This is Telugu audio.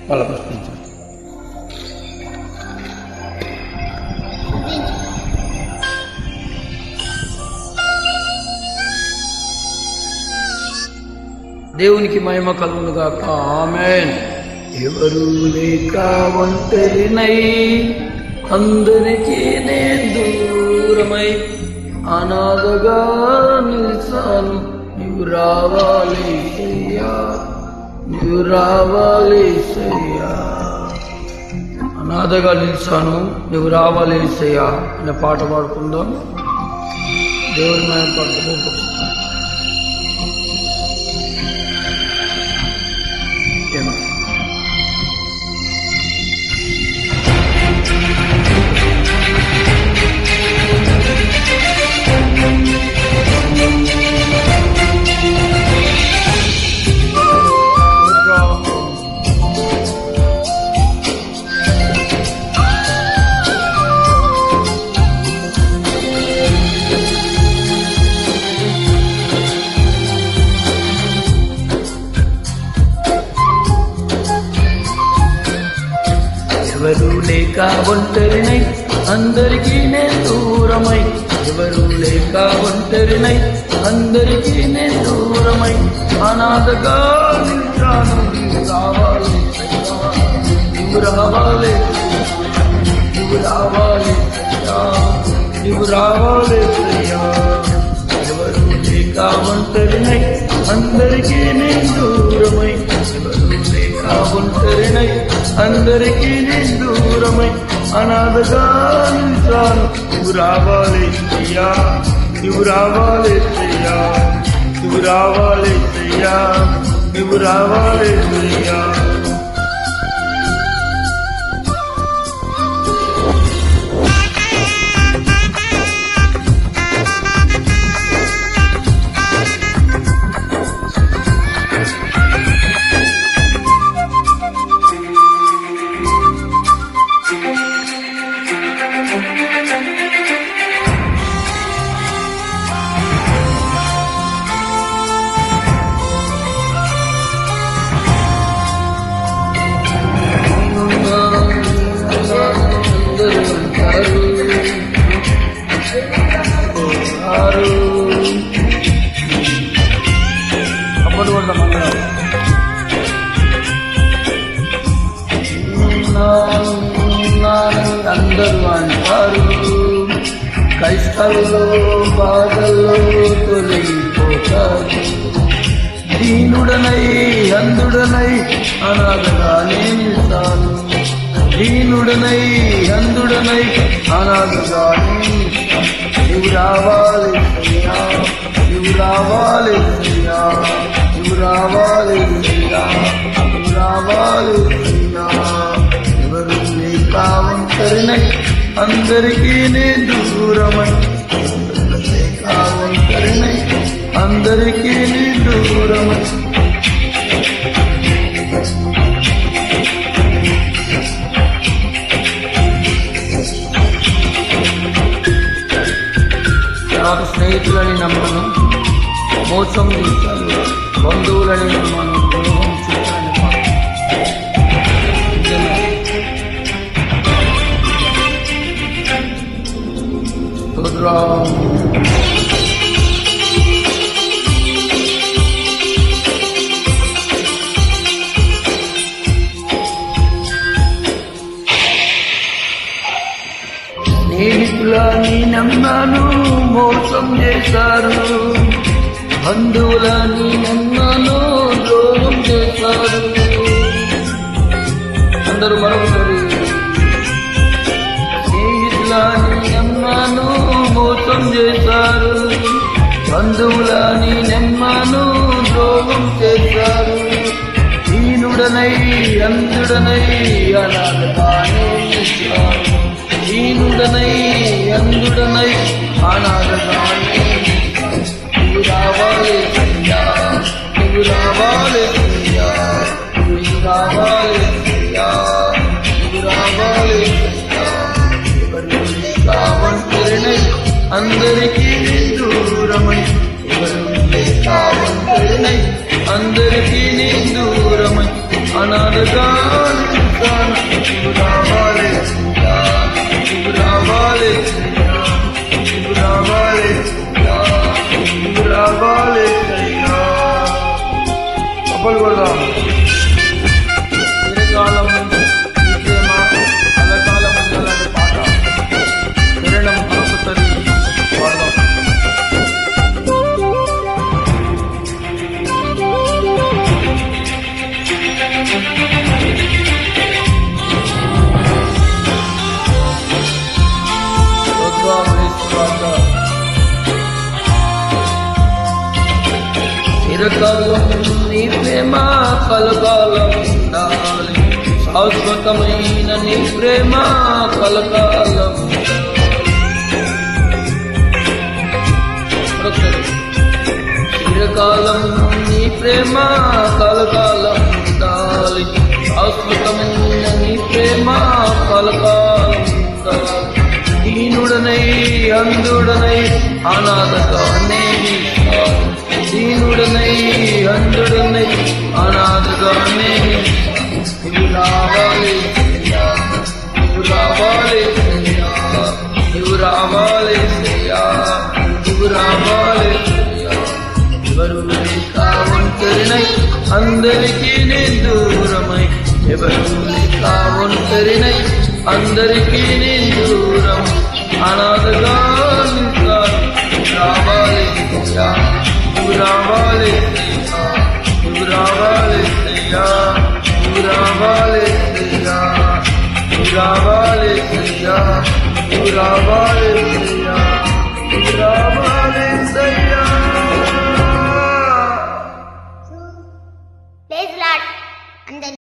బలపరుస్తుంది. దేవునికి మహిమ కలుగునుగాక. ఆమేన్. ఎవరు లేక ఒంటరినై అందరికీ నేను దూరమై అనాథగా నిలిచాను. నువ్వు రావాలి సయ్యా, నువ్వు రావాలి సయ్యా. అనాథగా నిలిచాను, నువ్వు రావాలి సయ్యా అనే పాట పాడుకుందాం. దేవుని మహిమ పడుతుంది. ఎవరు లేక ఒంటరినై అందరికీ నేను దూరమై, ఎవరు లేక ఒంటరినై అందరికీ నేను దూరమై అనాథగా నిలిచాను. నువ్వు రావాలి, నువ్వు రావాలి, నువ్వు రావాలి సయ్యా. ఎవరు లేక ఒంటరినై అందరికీ నేను దూరమై, ఎవరు లేక ఒంటరినై అందరికీ నేను దూరమై అనాథగా నిలిచాను. నువ్వు రావాలి సయ్యా, నువ్వు రావాలి సయ్యా, నువ్వు రావాలి సయ్యా, నువ్వు రావాలి సయ్యా. అందరూ అంటారు కష్టాల్లో బాధల్లో తొలగిపోతారు. దీనుడనై అందుడనై అనాథగా నిలిచాను. దీనుడనై అందుడనై అనాథగా నిలిచాను. నువ్వు రావాలి సయ్యా, నువ్వు రావాలి సయ్యా, నువ్వు రావాలి సయ్యా, నువ్వు రావాలి సయ్యా. ఎవరు లేక ఒంటరినై అందరికీ నేను దూరమై, లేక ఒంటరినై అందరికీ నేను దూరమై. నాకు స్నేహితులని నమ్మను, మోసం చేశాను. బంధువులని నమ్మను, ద్రోహం చేశాను. స్నేహితులని నమ్మాను, మోసం చేశారు. బంధువులని నమ్మాను, ద్రోహం చేశారు. అందరూ మరొకసారి. స్నేహితులని నమ్మాను, మోసం చేశారు. బంధువులని నమ్మాను, ద్రోహం చేశారు. దీనుడనై అందుడనై అనాథగా నిలిచాను. దీనుడనై అందుడనై అనాథగా నిలిచాను. నువ్వు రావాలి సయ్యా, నువ్వు రావాలి సయ్యా, నువ్వు రావాలి సయ్యా, నువ్వు రావాలి సయ్యా. ఎవరు లేక ఒంటరినై అందరికీ దూరమై, ఎవరు లేక ఒంటరినై అందరికీ దూరమై అనాథగా చిరకాలం నీ ప్రేమ కలకాలం ఉండాలి, శాశ్వతమైన నీ ప్రేమ కలకాలం. చిరకాలం నీ ప్రేమ కలకాలం ఉండాలి, శాశ్వతమైన నీ ప్రేమ కలకాలం ఉండాలి. దీనుడనై అంధుడనై అనాథగానే దీనుడనై అంధుడనై అనాథగానే నువ్వు రావాలి, నువ్వు రావాలి, నువ్వు రావాలి, నువ్వు రావాలి. ఎవరు లేక ఒంటరినై అందరికీ నేను దూరమై, ఎవరు లేక ఒంటరినై అందరికీ నేను దూరం, అనాథగా రావాలి, నువ్వు రావాలి, నువ్వు రావాలి, నువ్వు రావాలి, నువ్వు రావాలి, నువ్వు రావాలి.